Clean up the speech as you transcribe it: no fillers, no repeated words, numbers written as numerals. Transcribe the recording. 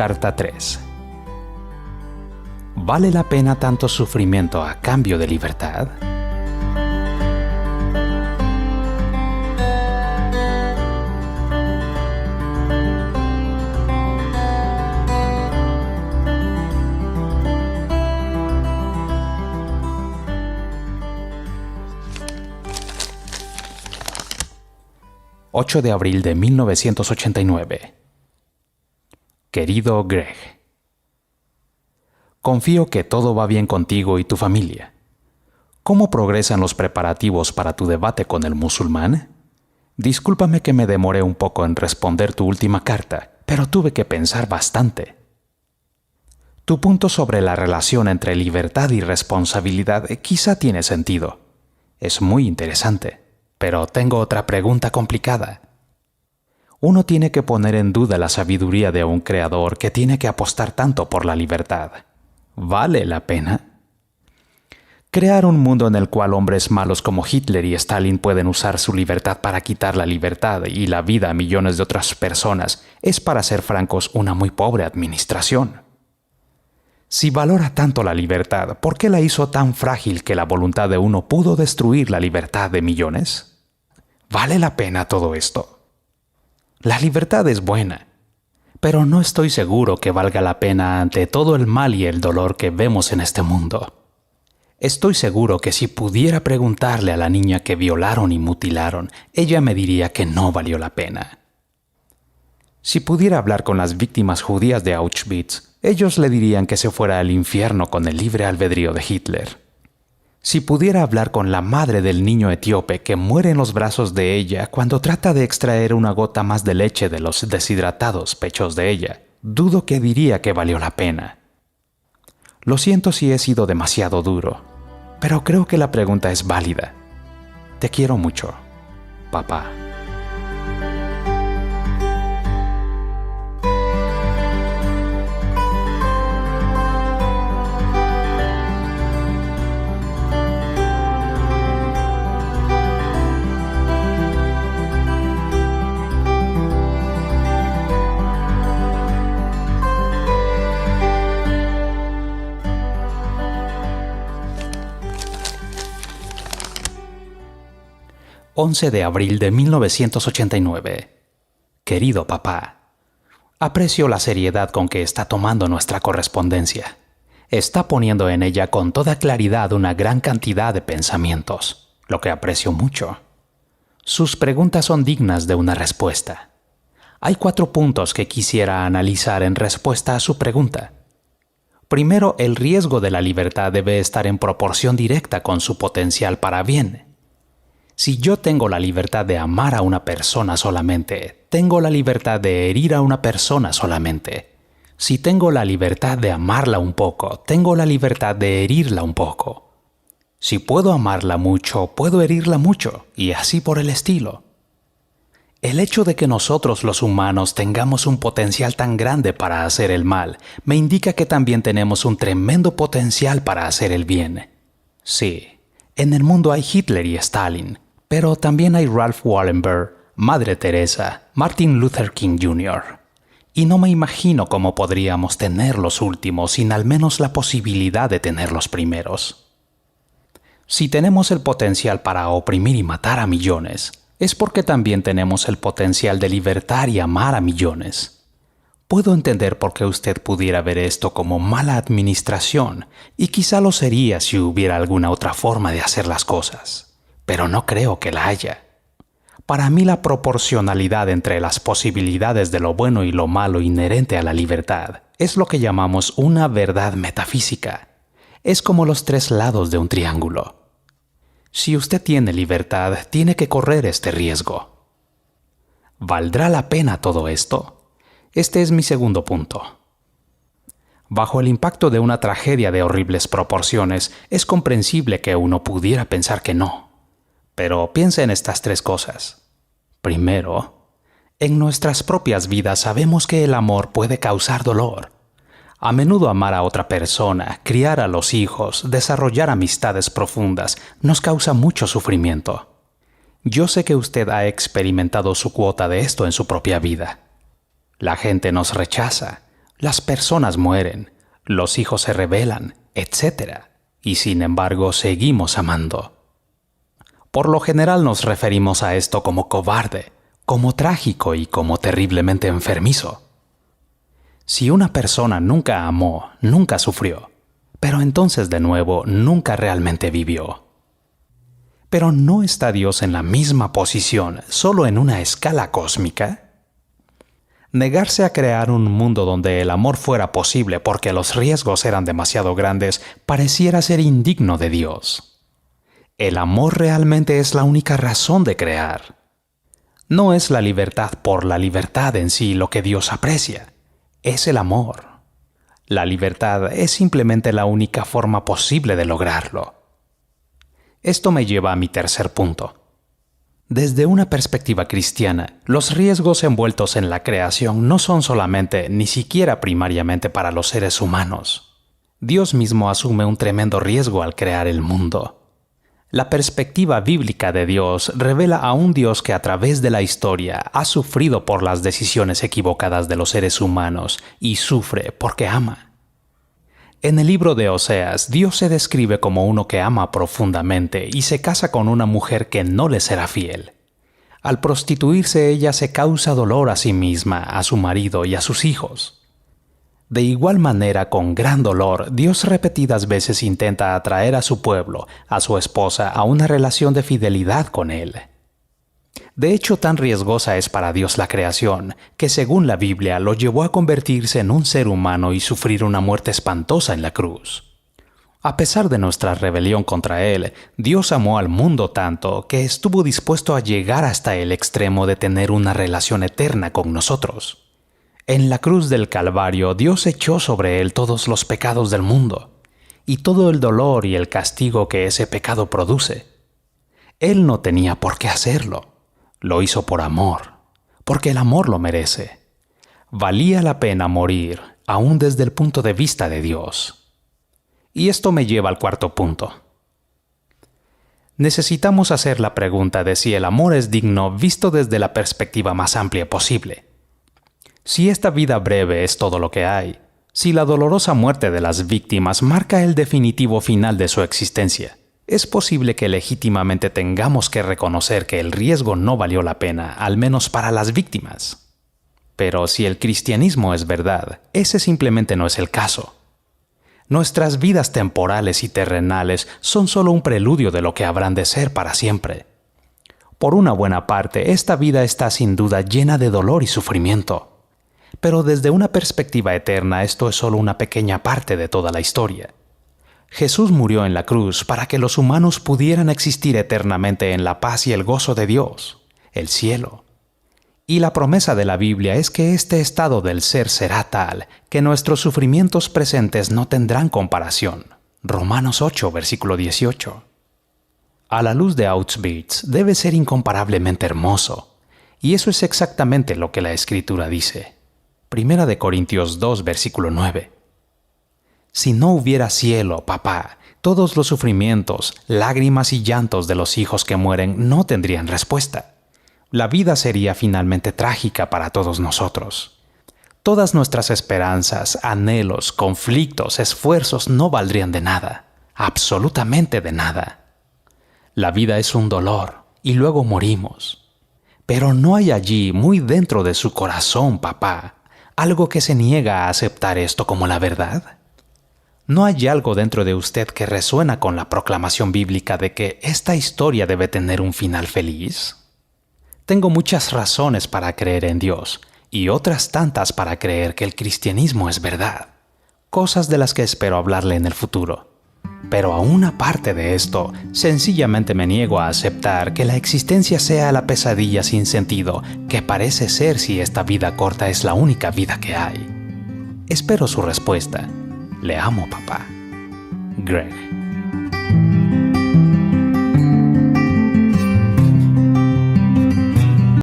Carta 3. ¿Vale la pena tanto sufrimiento a cambio de libertad? ...8 de abril de 1989... Querido Greg, confío que todo va bien contigo y tu familia. ¿Cómo progresan los preparativos para tu debate con el musulmán? Discúlpame que me demoré un poco en responder tu última carta, pero tuve que pensar bastante. Tu punto sobre la relación entre libertad y responsabilidad quizá tiene sentido. Es muy interesante, pero tengo otra pregunta complicada. Uno tiene que poner en duda la sabiduría de un creador que tiene que apostar tanto por la libertad. ¿Vale la pena? Crear un mundo en el cual hombres malos como Hitler y Stalin pueden usar su libertad para quitar la libertad y la vida a millones de otras personas es, para ser francos, una muy pobre administración. Si valora tanto la libertad, ¿por qué la hizo tan frágil que la voluntad de uno pudo destruir la libertad de millones? ¿Vale la pena todo esto? La libertad es buena, pero no estoy seguro que valga la pena ante todo el mal y el dolor que vemos en este mundo. Estoy seguro que si pudiera preguntarle a la niña que violaron y mutilaron, ella me diría que no valió la pena. Si pudiera hablar con las víctimas judías de Auschwitz, ellos le dirían que se fuera al infierno con el libre albedrío de Hitler. Si pudiera hablar con la madre del niño etíope que muere en los brazos de ella cuando trata de extraer una gota más de leche de los deshidratados pechos de ella, dudo que diría que valió la pena. Lo siento si he sido demasiado duro, pero creo que la pregunta es válida. Te quiero mucho, papá. ...11 de abril de 1989... Querido papá, aprecio la seriedad con que está tomando nuestra correspondencia. Está poniendo en ella con toda claridad una gran cantidad de pensamientos, lo que aprecio mucho. Sus preguntas son dignas de una respuesta. Hay 4 puntos que quisiera analizar en respuesta a su pregunta. Primero, el riesgo de la libertad debe estar en proporción directa con su potencial para bien. Si yo tengo la libertad de amar a una persona solamente, tengo la libertad de herir a una persona solamente. Si tengo la libertad de amarla un poco, tengo la libertad de herirla un poco. Si puedo amarla mucho, puedo herirla mucho, y así por el estilo. El hecho de que nosotros los humanos tengamos un potencial tan grande para hacer el mal, me indica que también tenemos un tremendo potencial para hacer el bien. Sí, en el mundo hay Hitler y Stalin, pero también hay Ralph Wallenberg, Madre Teresa, Martin Luther King Jr. Y no me imagino cómo podríamos tener los últimos sin al menos la posibilidad de tener los primeros. Si tenemos el potencial para oprimir y matar a millones, es porque también tenemos el potencial de libertar y amar a millones. Puedo entender por qué usted pudiera ver esto como mala administración, y quizá lo sería si hubiera alguna otra forma de hacer las cosas. Pero no creo que la haya. Para mí la proporcionalidad entre las posibilidades de lo bueno y lo malo inherente a la libertad es lo que llamamos una verdad metafísica. Es como los 3 lados de un triángulo. Si usted tiene libertad, tiene que correr este riesgo. ¿Valdrá la pena todo esto? Este es mi segundo punto. Bajo el impacto de una tragedia de horribles proporciones, es comprensible que uno pudiera pensar que no. Pero piensa en estas 3 cosas. Primero, en nuestras propias vidas sabemos que el amor puede causar dolor. A menudo amar a otra persona, criar a los hijos, desarrollar amistades profundas, nos causa mucho sufrimiento. Yo sé que usted ha experimentado su cuota de esto en su propia vida. La gente nos rechaza. Las personas mueren, los hijos se rebelan, etc. Y sin embargo seguimos amando. Por lo general nos referimos a esto como cobarde, como trágico y como terriblemente enfermizo. Si una persona nunca amó, nunca sufrió, pero entonces de nuevo nunca realmente vivió. ¿Pero no está Dios en la misma posición, solo en una escala cósmica? Negarse a crear un mundo donde el amor fuera posible porque los riesgos eran demasiado grandes pareciera ser indigno de Dios. El amor realmente es la única razón de crear. No es la libertad por la libertad en sí lo que Dios aprecia, es el amor. La libertad es simplemente la única forma posible de lograrlo. Esto me lleva a mi tercer punto. Desde una perspectiva cristiana, los riesgos envueltos en la creación no son solamente, ni siquiera primariamente para los seres humanos. Dios mismo asume un tremendo riesgo al crear el mundo. La perspectiva bíblica de Dios revela a un Dios que a través de la historia ha sufrido por las decisiones equivocadas de los seres humanos y sufre porque ama. En el libro de Oseas, Dios se describe como uno que ama profundamente y se casa con una mujer que no le será fiel. Al prostituirse ella se causa dolor a sí misma, a su marido y a sus hijos. De igual manera, con gran dolor, Dios repetidas veces intenta atraer a su pueblo, a su esposa, a una relación de fidelidad con Él. De hecho, tan riesgosa es para Dios la creación, que según la Biblia lo llevó a convertirse en un ser humano y sufrir una muerte espantosa en la cruz. A pesar de nuestra rebelión contra Él, Dios amó al mundo tanto que estuvo dispuesto a llegar hasta el extremo de tener una relación eterna con nosotros. En la cruz del Calvario, Dios echó sobre Él todos los pecados del mundo, y todo el dolor y el castigo que ese pecado produce. Él no tenía por qué hacerlo. Lo hizo por amor, porque el amor lo merece. Valía la pena morir, aún desde el punto de vista de Dios. Y esto me lleva al cuarto punto. Necesitamos hacer la pregunta de si el amor es digno visto desde la perspectiva más amplia posible. Si esta vida breve es todo lo que hay, si la dolorosa muerte de las víctimas marca el definitivo final de su existencia, es posible que legítimamente tengamos que reconocer que el riesgo no valió la pena, al menos para las víctimas. Pero si el cristianismo es verdad, ese simplemente no es el caso. Nuestras vidas temporales y terrenales son solo un preludio de lo que habrán de ser para siempre. Por una buena parte, esta vida está sin duda llena de dolor y sufrimiento. Pero desde una perspectiva eterna esto es solo una pequeña parte de toda la historia. Jesús murió en la cruz para que los humanos pudieran existir eternamente en la paz y el gozo de Dios, el cielo. Y la promesa de la Biblia es que este estado del ser será tal que nuestros sufrimientos presentes no tendrán comparación. Romanos 8, versículo 18. A la luz de Auschwitz debe ser incomparablemente hermoso, y eso es exactamente lo que la Escritura dice. Primera de Corintios 2, versículo 9. Si no hubiera cielo, papá, todos los sufrimientos, lágrimas y llantos de los hijos que mueren no tendrían respuesta. La vida sería finalmente trágica para todos nosotros. Todas nuestras esperanzas, anhelos, conflictos, esfuerzos no valdrían de nada, absolutamente de nada. La vida es un dolor y luego morimos. Pero no hay allí, muy dentro de su corazón, papá, algo que se niega a aceptar esto como la verdad. ¿No hay algo dentro de usted que resuena con la proclamación bíblica de que esta historia debe tener un final feliz? Tengo muchas razones para creer en Dios y otras tantas para creer que el cristianismo es verdad, cosas de las que espero hablarle en el futuro. Pero aún aparte de esto, sencillamente me niego a aceptar que la existencia sea la pesadilla sin sentido que parece ser si esta vida corta es la única vida que hay. Espero su respuesta. Le amo, papá. Greg.